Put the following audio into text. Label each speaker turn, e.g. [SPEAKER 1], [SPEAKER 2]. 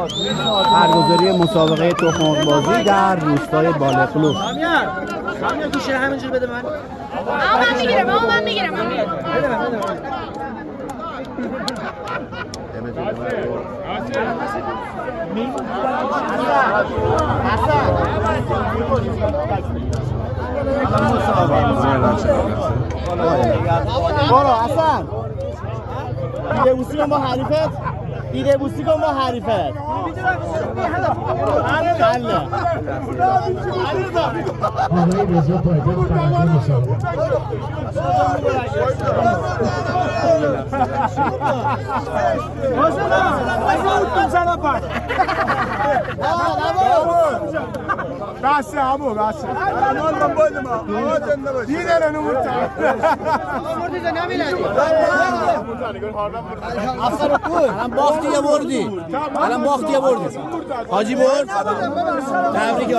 [SPEAKER 1] برگزاری مسابقه تخم‌بازی در روستای بالقلو.
[SPEAKER 2] سامیار گوشه همینجور بده من.
[SPEAKER 3] من میگیرم.
[SPEAKER 2] بده من.
[SPEAKER 1] برو حسن دیده بوسی کن با حریفت حله
[SPEAKER 4] آقای رضا پایدار فرقی مسابقه
[SPEAKER 5] بسه همو بسه الان باید ما دیگه نموت
[SPEAKER 1] الان باختی یا بردی حاجی برد تبریک